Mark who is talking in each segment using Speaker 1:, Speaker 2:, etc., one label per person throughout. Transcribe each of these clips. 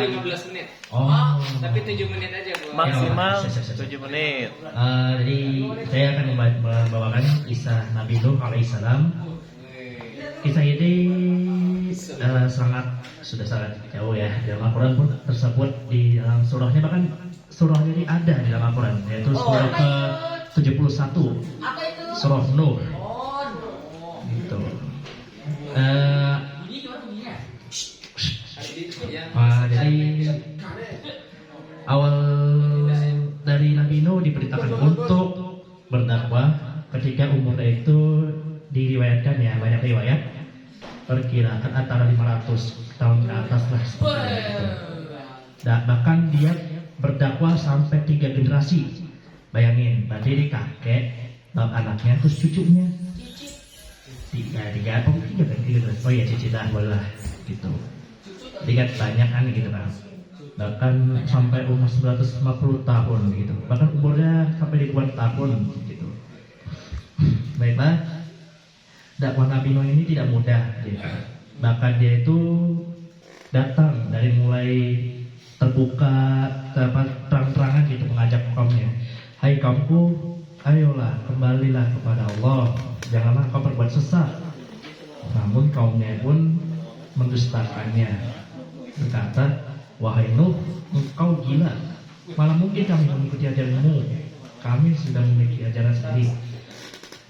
Speaker 1: 15 menit. Tapi 7 menit aja, Bu.
Speaker 2: Maksimal 7 menit.
Speaker 3: Jadi saya akan membawakan kisah Nabi Nuh alaihissalam. Kisah ini sudah sangat jauh ya. Dalam Al-Quran pun tersebut di dalam surahnya, bahkan surah ini ada di dalam Al-Quran, yaitu surah ke-71, surah Nuh. Gitu. Jadi awal dari Nabi Nuh diperintahkan untuk berdakwah ketika umurnya itu diriwayatkan ya, banyak riwayat perkirakan antara 500 tahun ke atas lah seperti itu. Bahkan dia berdakwah sampai 3 generasi. Bayangin, berarti ini kakek, anaknya, terus cucunya. Tiga apa tiga generasi. Oh iya, cicitan boleh lah gitu. Jadi kan banyak kan gitu kan. Bahkan sampai umur 950 tahun gitu. Bahkan umurnya sampai ribuan tahun gitu. Baiklah, dakwah Nabi Nuh ini tidak mudah gitu. Bahkan dia itu datang dari mulai terbuka terang-terangan gitu, mengajak kaumnya, hai kaumku, ayolah kembalilah kepada Allah, janganlah kau berbuat sesat. Namun kaumnya pun mendustakannya, berkata, wahai Nuh, engkau gila, mana mungkin kami mengikuti ajaranmu, kami sudah memiliki ajaran sendiri.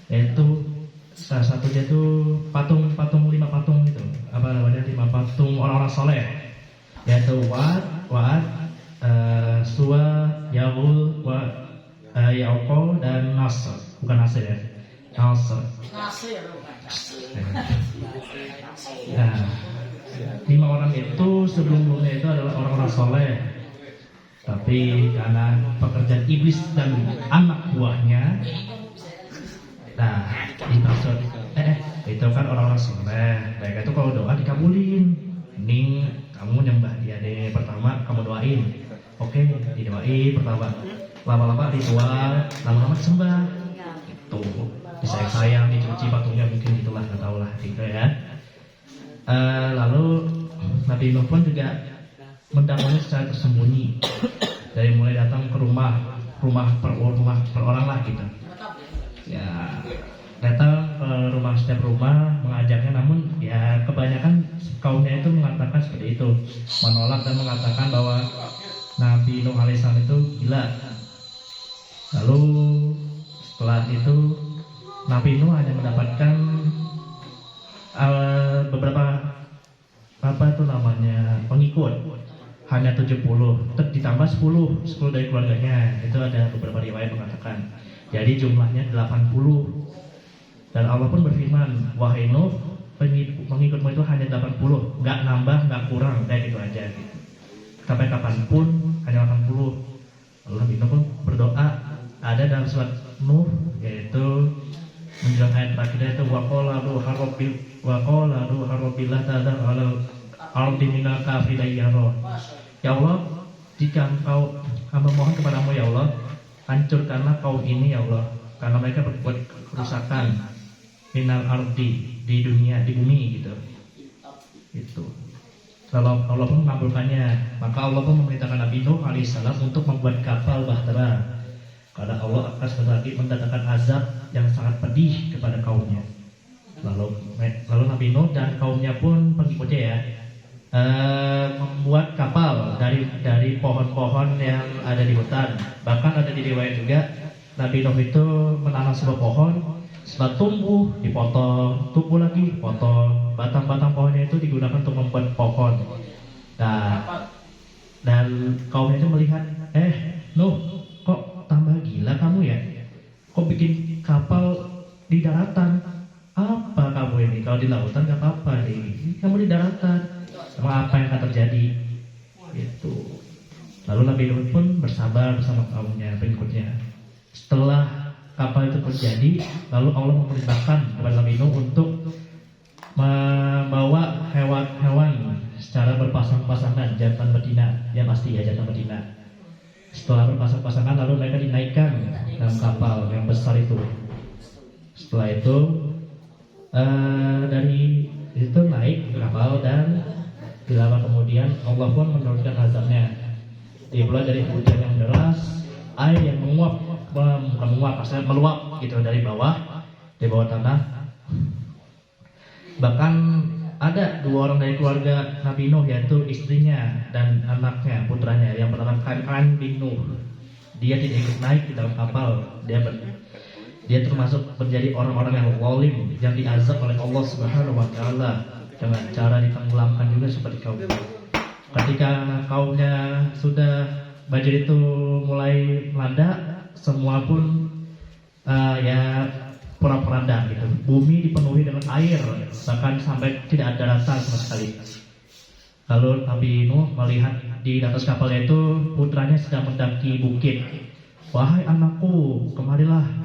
Speaker 3: Yaitu salah satunya itu patung 5 patung itu, apa namanya, 5 patung orang-orang soleh, yaitu Wa'ad, Suwa, Ya'ul, Ya'uqo dan Nasr. Bukan Nasr ya, Nasr. Nah, 5 orang itu sebelumnya itu adalah orang-orang soleh, tapi karena pekerjaan iblis dan anak buahnya, nah dimaksud itu kan orang-orang soleh, mereka itu kalau doa dikabulin. Mending kamu nyembah dia deh, pertama kamu doain, oke, didoain pertama, lama-lama ritual, lama-lama disembah itu, disayang-sayang, dicuci patungnya, mungkin itulah, nggak tahu lah gitu ya. Lalu Nabi Nuh pun juga mendakwahnya secara tersembunyi, dari mulai datang ke rumah per orang lah gitu ya, datang ke rumah, setiap rumah mengajaknya. Namun ya kebanyakan kaumnya itu mengatakan seperti itu, menolak dan mengatakan bahwa Nabi Nuh alaihissalam itu gila. Lalu setelah itu Nabi Nuh hanya mendapatkan beberapa pengikut, hanya 70, ditambah 10 dari keluarganya. Itu ada beberapa riwayat mengatakan, jadi jumlahnya 80. Dan Allah pun berfirman, wahai Nuh, pengikutmu itu hanya 80, nggak nambah, nggak kurang, kayak gitu aja gitu. Sampai kapanpun hanya 80. Lalu Nabi Nuh pun berdoa, ada dalam surat Nuh, yaitu menjelang ayat terakhir itu waqala du harabillah ta'ala alal ardi minal kafirin yaro. Ya Allah, jika engkau hamba mohon kepadamu ya Allah, hancurkanlah kaum ini ya Allah, karena mereka berbuat kerusakan minal ardi, di dunia, di bumi gitu. Itu. Lalu Allah pun mengabulkannya. Maka Allah pun memerintahkan Nabi Nuh alaihissalam untuk membuat kapal bahtera, karena Allah akan sekali lagi mendatangkan azab yang sangat pedih kepada kaumnya. Lalu Nabi Nuh dan kaumnya pun pengikutnya ya, membuat kapal dari pohon-pohon yang ada di hutan. Bahkan ada di riwayat juga Nabi Nuh itu menanam sebuah pohon, setelah tumbuh dipotong, tumbuh lagi potong, batang-batang pohonnya itu digunakan untuk membuat pohon. Dan kaumnya itu melihat, Nuh, kok tambah gila kamu ya? Kok bikin kapal di daratan? Apa kamu ini? Kalau di lautan gak apa-apa nih, kamu di daratan. Emang apa yang akan terjadi? Itu. Lalu Nabi Nuh pun bersabar bersama kaumnya, pengikutnya. Setelah kapal itu terjadi, lalu Allah memerintahkan kepada Nabi Nuh untuk membawa hewan-hewan secara berpasang-pasangan, jantan betina, ya pasti ya jantan betina. Setelah berpasang-pasangan, lalu mereka dinaikkan dalam kapal yang besar itu. Setelah itu dari itu naik ke kapal dan Tidak lama kemudian Allah pun menurunkan azabnya. Dimulai dari hujan yang deras, air yang menguap, bukan menguap, maksudnya meluap gitu dari bawah, di bawah tanah. Bahkan ada 2 orang dari keluarga Nabi Nuh, yaitu istrinya dan anaknya, putranya yang bernama Kan'an bin Nuh. Dia tidak ikut naik di dalam kapal. Dia termasuk menjadi orang-orang yang zalim, yang diazab oleh Allah Subhanahu wa taala dengan cara ditenggelamkan juga seperti kaum. Ketika kaumnya sudah banjir itu mulai melanda, semua pun ya porak-poranda gitu. Bumi dipenuhi dengan air, bahkan sampai tidak ada daratan sama sekali. Lalu Nabi Nuh melihat di atas kapalnya itu putranya sedang mendaki bukit. Wahai anakku, kemarilah.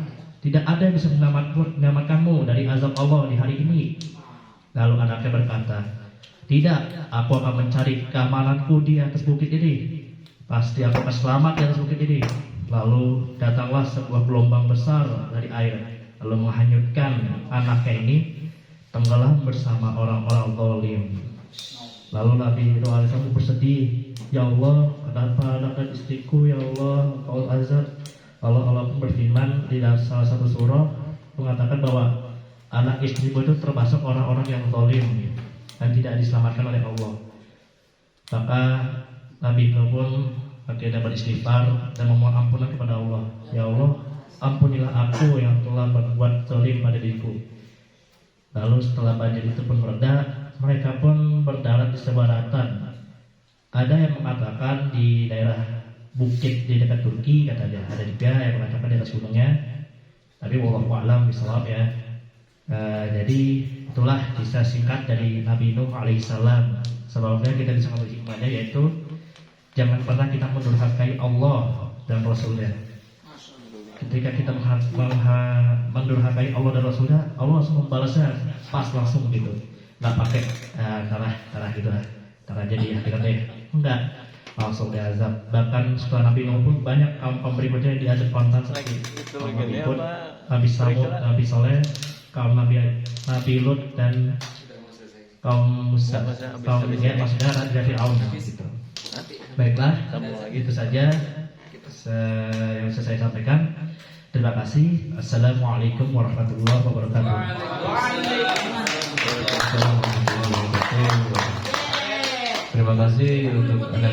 Speaker 3: Tidak ada yang bisa menyelamatkanmu dari azab Allah di hari ini. Lalu anaknya berkata, tidak, aku akan mencari keamananku di atas bukit ini. Pasti aku akan selamat di atas bukit ini. Lalu datanglah sebuah gelombang besar dari air, lalu menghanyutkan anaknya ini, tenggelam bersama orang-orang zalim. Lalu Nabi Nuh alaihissalam bersedih, ya Allah, kenapa anak dan istriku, ya Allah, engkau azab. Allah pun berfirman di dalam salah satu surah mengatakan bahwa anak istrimu itu termasuk orang-orang yang zalim dan tidak diselamatkan oleh Allah. Maka Nabi Nuh pun akhirnya beristighfar dan memohon ampunan kepada Allah. Ya Allah, ampunilah aku yang telah berbuat zalim pada diriku. Lalu setelah banjir itu pun mereda, mereka pun berdarat di sebuah daratan. Ada yang mengatakan di daerah bukit di dekat Turki, katanya. Ada juga yang mengatakan di atas gunungnya. Tapi wallahu a'lam bishawab ya. Jadi itulah kisah singkat dari Nabi Nuh alaihissalam. Sebabnya kita bisa mengambil hikmahnya, yaitu jangan pernah kita mendurhakai Allah dan Rasulnya. Ketika kita mendurhakai Allah dan Rasulnya, Allah langsung membalasnya pas langsung gitu. Nggak pakai tarah gitu lah, tarah jadi akhirnya enggak, langsung diazab. Bahkan setelah Nabi Nuh pun banyak kaum berikutnya yang diazab kontan seperti kaum Nabi Hud, Nabi Samud, Nabi Soleh, kaum Nabi Lut dan kaum Musa, kaum maksudnya Raja Fir'aun gitu. Baiklah, itu saja yang bisa saya sampaikan. Terima kasih. Assalamualaikum warahmatullahi wabarakatuh.
Speaker 4: Terima kasih untuk Anda.